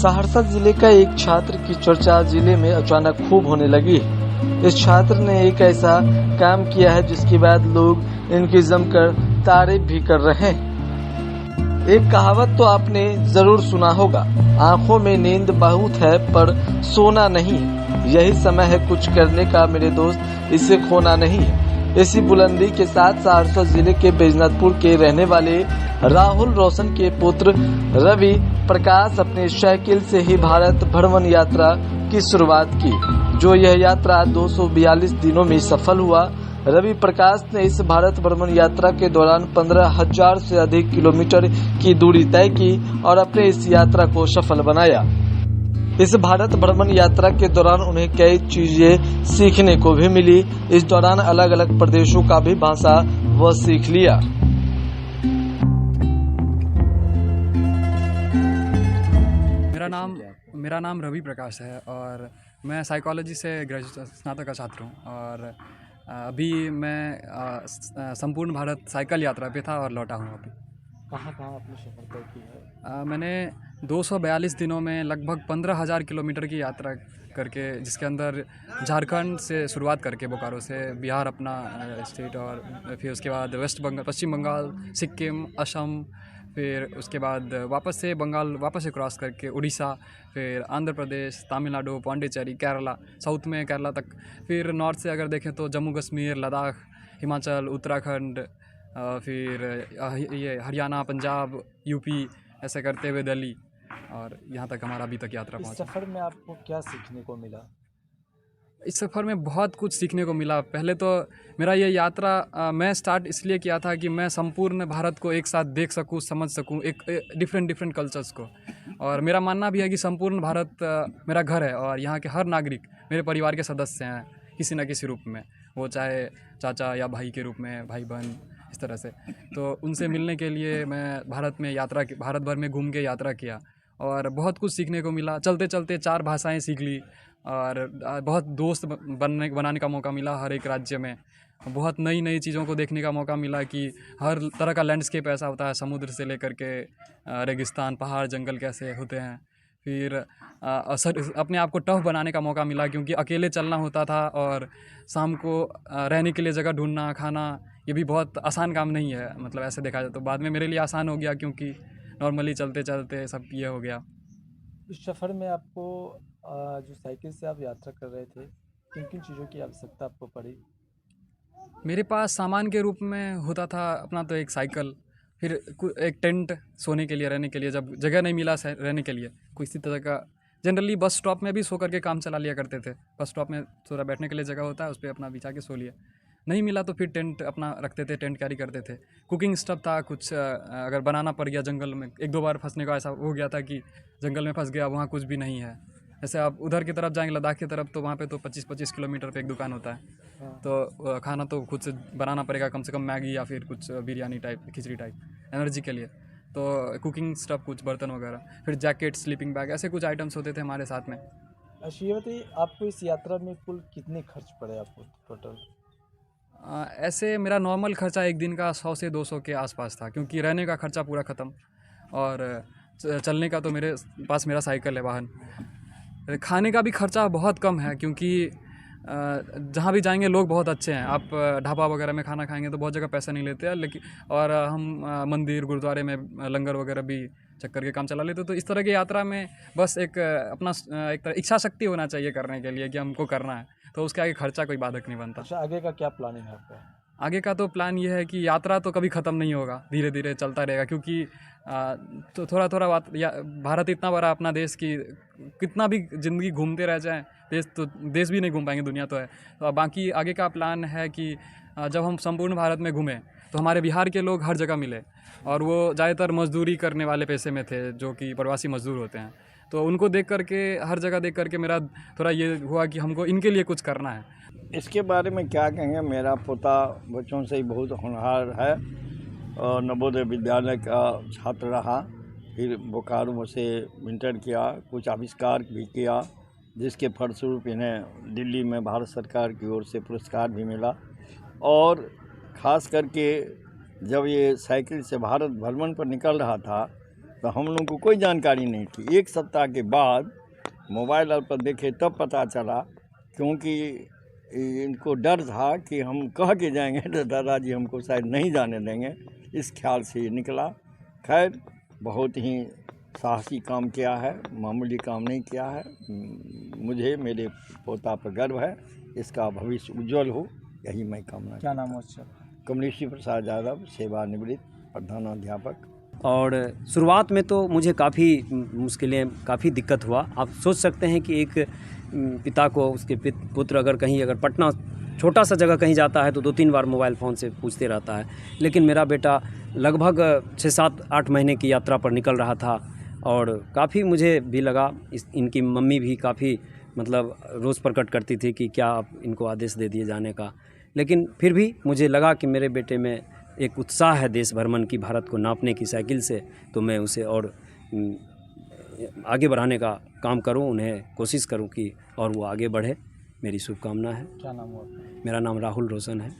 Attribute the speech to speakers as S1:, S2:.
S1: सहरसा जिले का एक छात्र की चर्चा जिले में अचानक खूब होने लगी। इस छात्र ने एक ऐसा काम किया है जिसके बाद लोग इनकी जमकर तारीफ भी कर रहे हैं। एक कहावत तो आपने जरूर सुना होगा, आंखों में नींद बहुत है पर सोना नहीं है। यही समय है कुछ करने का मेरे दोस्त, इसे खोना नहीं है। इसी बुलंदी के साथ सहरसा जिले के बैजनाथपुर के रहने वाले राहुल रोशन के पुत्र रवि प्रकाश अपने साइकिल से ही भारत भ्रमण यात्रा की शुरुआत की, जो यह यात्रा 242 दिनों में सफल हुआ। रवि प्रकाश ने इस भारत भ्रमण यात्रा के दौरान 15,000 से अधिक किलोमीटर की दूरी तय की और अपने इस यात्रा को सफल बनाया। इस भारत भ्रमण यात्रा के दौरान उन्हें कई चीजें सीखने को भी मिली। इस दौरान अलग अलग प्रदेशों का भी भाषा वह सीख लिया।
S2: मेरा नाम रवि प्रकाश है और मैं साइकोलॉजी से ग्रेजुएट स्नातक का छात्र हूँ और अभी मैं संपूर्ण भारत साइकिल यात्रा पे था और लौटा हूँ। अभी
S1: कहाँ आपने सफर तय की है?
S2: मैंने 242 दिनों में लगभग 15,000 किलोमीटर की यात्रा करके, जिसके अंदर झारखंड से शुरुआत करके बोकारो से बिहार अपना स्टेट और फिर उसके बाद वेस्ट बंगाल, पश्चिम बंगाल, सिक्किम, असम, फिर उसके बाद वापस से बंगाल वापस से क्रॉस करके उड़ीसा, फिर आंध्र प्रदेश, तमिलनाडु, पांडिचेरी, केरला, साउथ में केरला तक, फिर नॉर्थ से अगर देखें तो जम्मू कश्मीर, लद्दाख, हिमाचल, उत्तराखंड, फिर ये हरियाणा, पंजाब, यूपी, ऐसे करते हुए दिल्ली और यहाँ तक हमारा अभी तक यात्रा पहुँचा।
S1: इस सफ़र में आपको क्या सीखने को मिला?
S2: इस सफ़र में बहुत कुछ सीखने को मिला। पहले तो मेरा ये यात्रा मैं स्टार्ट इसलिए किया था कि मैं संपूर्ण भारत को एक साथ देख सकूं, समझ सकूं, एक डिफरेंट कल्चर्स को। और मेरा मानना भी है कि संपूर्ण भारत मेरा घर है और यहाँ के हर नागरिक मेरे परिवार के सदस्य हैं किसी न किसी रूप में, वो चाहे चाचा या भाई के रूप में, भाई बहन, इस तरह से। तो उनसे मिलने के लिए मैं भारत भर में घूम के यात्रा किया और बहुत कुछ सीखने को मिला। चलते चलते 4 भाषाएं सीख ली और बहुत दोस्त बनाने का मौका मिला हर एक राज्य में। बहुत नई चीज़ों को देखने का मौका मिला कि हर तरह का लैंडस्केप ऐसा होता है, समुद्र से लेकर के रेगिस्तान, पहाड़, जंगल कैसे होते हैं। फिर अपने आप को टफ बनाने का मौका मिला क्योंकि अकेले चलना होता था और शाम को रहने के लिए जगह ढूंढना, खाना, ये भी बहुत आसान काम नहीं है। मतलब ऐसे देखा जाए तो बाद में मेरे लिए आसान हो गया क्योंकि नॉर्मली चलते चलते सब ये हो गया।
S1: इस सफ़र में आपको जो साइकिल से आप यात्रा कर रहे थे, किन किन चीज़ों की आवश्यकता आपको पड़ी?
S2: मेरे पास सामान के रूप में होता था अपना तो एक साइकिल, फिर एक टेंट सोने के लिए, रहने के लिए जब जगह नहीं मिला रहने के लिए, कोई इसी तरह का। जनरली बस स्टॉप में भी सो करके काम चला लिया करते थे। बस स्टॉप में थोड़ा बैठने के लिए जगह होता है, उस पर अपना बिछा के सो लिया। नहीं मिला तो फिर टेंट अपना रखते थे, टेंट कैरी करते थे। कुकिंग स्टफ था कुछ, अगर बनाना पड़ गया जंगल में, 1-2 बार फंसने का ऐसा हो गया था कि जंगल में फंस गया, वहाँ कुछ भी नहीं है। जैसे आप उधर की तरफ जाएंगे लद्दाख की तरफ, तो वहाँ पे तो 25-25 किलोमीटर पे एक दुकान होता है। तो खाना तो खुद से बनाना पड़ेगा, कम से कम मैगी या फिर कुछ बिरयानी टाइप, खिचड़ी टाइप एनर्जी के लिए। तो कुकिंग स्टफ, कुछ बर्तन वगैरह, फिर जैकेट, स्लीपिंग बैग, ऐसे कुछ आइटम्स होते थे हमारे साथ में।
S1: अच्छा ये बताइए, आपको इस यात्रा में कुल कितने खर्च पड़े आपको टोटल?
S2: ऐसे मेरा नॉर्मल खर्चा एक दिन का 100 से 200 के आसपास था क्योंकि रहने का खर्चा पूरा ख़त्म और चलने का तो मेरे पास मेरा साइकिल है, वाहन। खाने का भी खर्चा बहुत कम है क्योंकि जहाँ भी जाएंगे लोग बहुत अच्छे हैं। आप ढाबा वगैरह में खाना खाएंगे तो बहुत जगह पैसा नहीं लेते हैं, लेकिन और हम मंदिर गुरुद्वारे में लंगर वगैरह भी चक्कर के काम चला लेते। तो इस तरह की यात्रा में बस एक अपना एक तरह इच्छा शक्ति होना चाहिए करने के लिए कि हमको करना है, तो उसके आगे खर्चा कोई बाधक नहीं बनता।
S1: अच्छा, आगे का क्या प्लानिंग है आपका?
S2: आगे का तो प्लान ये है कि यात्रा तो कभी ख़त्म नहीं होगा, धीरे धीरे चलता रहेगा क्योंकि तो थोड़ा भारत इतना बड़ा अपना देश कि कितना भी ज़िंदगी घूमते रह जाएं, देश भी नहीं घूम पाएंगे, दुनिया तो है। तो बाकी आगे का प्लान है कि जब हम संपूर्ण भारत में घूमें तो हमारे बिहार के लोग हर जगह मिले और वो ज़्यादातर मजदूरी करने वाले पेशे में थे, जो कि प्रवासी मजदूर होते हैं। तो उनको देख करके, हर जगह देख करके मेरा थोड़ा ये हुआ कि हमको इनके लिए कुछ करना है।
S3: इसके बारे में क्या कहेंगे, मेरा पोता बच्चों से ही बहुत होनहार है और नवोदय विद्यालय का छात्र रहा, फिर बोकारो से इंटर किया, कुछ आविष्कार भी किया जिसके फलस्वरूप इन्हें दिल्ली में भारत सरकार की ओर से पुरस्कार भी मिला। और ख़ास करके जब ये साइकिल से भारत भ्रमण पर निकल रहा था तो हम लोग को कोई जानकारी नहीं थी। 1 सप्ताह के बाद मोबाइल पर देखे तब पता चला, क्योंकि इनको डर था कि हम कह के जाएंगे तो दादाजी हमको शायद नहीं जाने देंगे, इस ख्याल से ये निकला। खैर बहुत ही साहसी काम किया है, मामूली काम नहीं किया है। मुझे मेरे पोता पर गर्व है, इसका भविष्य उज्जवल हो, यही मैं कामना।
S1: क्या नाम है उसका?
S3: कमलेशी प्रसाद यादव, सेवानिवृत्त प्रधानाध्यापक।
S4: और शुरुआत में तो मुझे काफ़ी मुश्किलें, काफ़ी दिक्कत हुआ। आप सोच सकते हैं कि एक पिता को उसके पुत्र अगर पटना छोटा सा जगह कहीं जाता है तो 2-3 बार मोबाइल फ़ोन से पूछते रहता है। लेकिन मेरा बेटा लगभग 6-7-8 महीने की यात्रा पर निकल रहा था और काफ़ी मुझे भी लगा, इनकी मम्मी भी काफ़ी मतलब रोष प्रकट करती थी कि क्या आप इनको आदेश दे दिए जाने का। लेकिन फिर भी मुझे लगा कि मेरे बेटे में एक उत्साह है देश भ्रमण की, भारत को नापने की साइकिल से, तो मैं उसे और आगे बढ़ाने का काम करूं, उन्हें कोशिश करूं कि और वो आगे बढ़े। मेरी शुभकामना है।
S1: क्या नाम हुआ?
S4: मेरा नाम राहुल रोशन है।